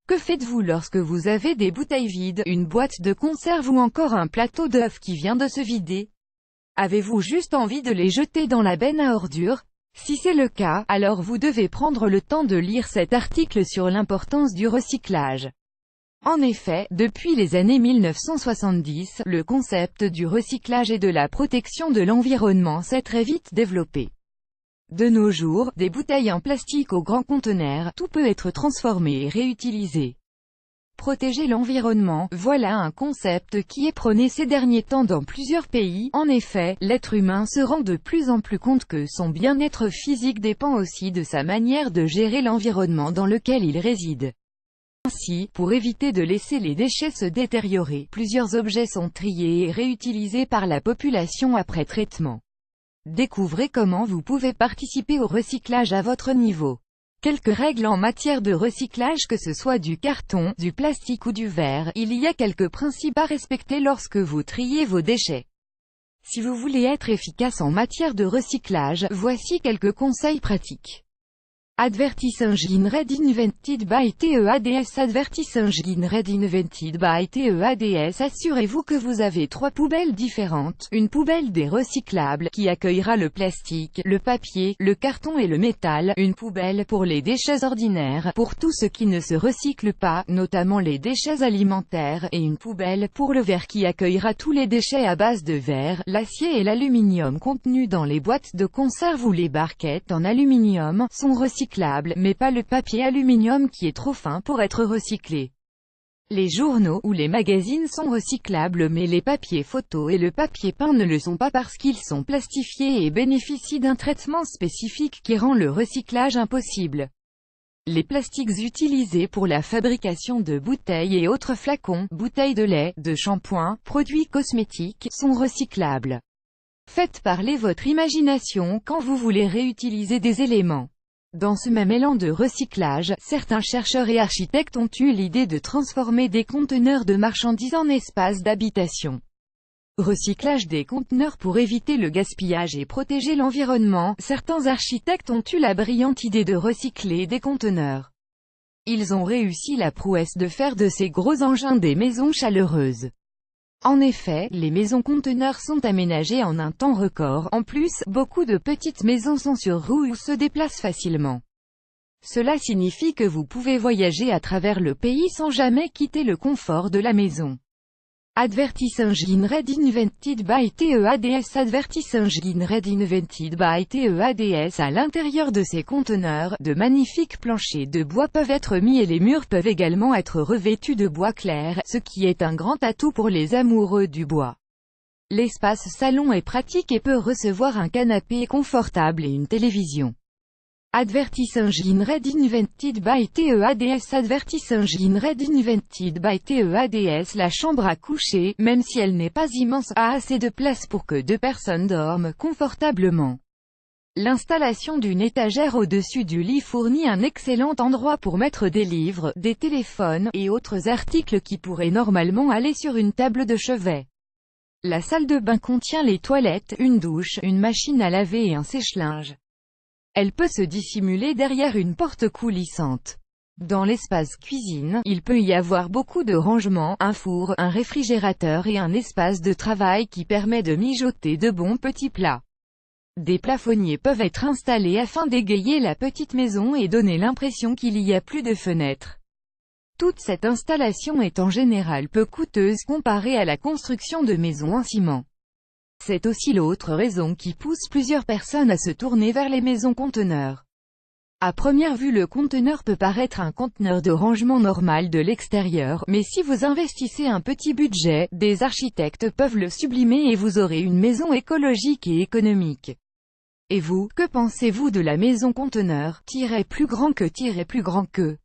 Que faites-vous lorsque vous avez des bouteilles vides, une boîte de conserve ou encore un plateau d'œufs qui vient de se vider? Avez-vous juste envie de les jeter dans la benne à ordures? Si c'est le cas, alors vous devez prendre le temps de lire cet article sur l'importance du recyclage. En effet, depuis les années 1970, le concept du recyclage et de la protection de l'environnement s'est très vite développé. De nos jours, des bouteilles en plastique aux grands conteneurs, tout peut être transformé et réutilisé. Protéger l'environnement, voilà un concept qui est prôné ces derniers temps dans plusieurs pays. En effet, l'être humain se rend de plus en plus compte que son bien-être physique dépend aussi de sa manière de gérer l'environnement dans lequel il réside. Ainsi, pour éviter de laisser les déchets se détériorer, plusieurs objets sont triés et réutilisés par la population après traitement. Découvrez comment vous pouvez participer au recyclage à votre niveau. Quelques règles en matière de recyclage, que ce soit du carton, du plastique ou du verre. Il y a quelques principes à respecter lorsque vous triez vos déchets. Si vous voulez être efficace en matière de recyclage, voici quelques conseils pratiques. Advertising Red Invented by TEADS. Advertising Red Invented by TEADS. Assurez-vous que vous avez 3 poubelles différentes. Une poubelle des recyclables, qui accueillera le plastique, le papier, le carton et le métal. Une poubelle pour les déchets ordinaires, pour tout ce qui ne se recycle pas, notamment les déchets alimentaires. Et une poubelle pour le verre qui accueillera tous les déchets à base de verre, l'acier et l'aluminium contenus dans les boîtes de conserve ou les barquettes en aluminium, sont recyclables, mais pas le papier aluminium qui est trop fin pour être recyclé. Les journaux ou les magazines sont recyclables, mais les papiers photos et le papier peint ne le sont pas parce qu'ils sont plastifiés et bénéficient d'un traitement spécifique qui rend le recyclage impossible. Les plastiques utilisés pour la fabrication de bouteilles et autres flacons, bouteilles de lait, de shampoing, produits cosmétiques, sont recyclables. Faites parler votre imagination quand vous voulez réutiliser des éléments. Dans ce même élan de recyclage, certains chercheurs et architectes ont eu l'idée de transformer des conteneurs de marchandises en espaces d'habitation. Recyclage des conteneurs pour éviter le gaspillage et protéger l'environnement. Certains architectes ont eu la brillante idée de recycler des conteneurs. Ils ont réussi la prouesse de faire de ces gros engins des maisons chaleureuses. En effet, les maisons conteneurs sont aménagées en un temps record. En plus, beaucoup de petites maisons sont sur roues ou se déplacent facilement. Cela signifie que vous pouvez voyager à travers le pays sans jamais quitter le confort de la maison. Advertising Red Invented by TEADS. Advertising Red Invented by TEADS. À l'intérieur de ces conteneurs, de magnifiques planchers de bois peuvent être mis et les murs peuvent également être revêtus de bois clair, ce qui est un grand atout pour les amoureux du bois. L'espace salon est pratique et peut recevoir un canapé confortable et une télévision. Advertising Red Invented by TEADS. Advertising Red Invented by TEADS. La chambre à coucher, même si elle n'est pas immense, a assez de place pour que 2 personnes dorment confortablement. L'installation d'une étagère au-dessus du lit fournit un excellent endroit pour mettre des livres, des téléphones, et autres articles qui pourraient normalement aller sur une table de chevet. La salle de bain contient les toilettes, une douche, une machine à laver et un sèche-linge. Elle peut se dissimuler derrière une porte coulissante. Dans l'espace cuisine, il peut y avoir beaucoup de rangements, un four, un réfrigérateur et un espace de travail qui permet de mijoter de bons petits plats. Des plafonniers peuvent être installés afin d'égayer la petite maison et donner l'impression qu'il y a plus de fenêtres. Toute cette installation est en général peu coûteuse comparée à la construction de maisons en ciment. C'est aussi l'autre raison qui pousse plusieurs personnes à se tourner vers les maisons conteneurs. À première vue, le conteneur peut paraître un conteneur de rangement normal de l'extérieur, mais si vous investissez un petit budget, des architectes peuvent le sublimer et vous aurez une maison écologique et économique. Et vous, que pensez-vous de la maison conteneur, plus grand que plus grand que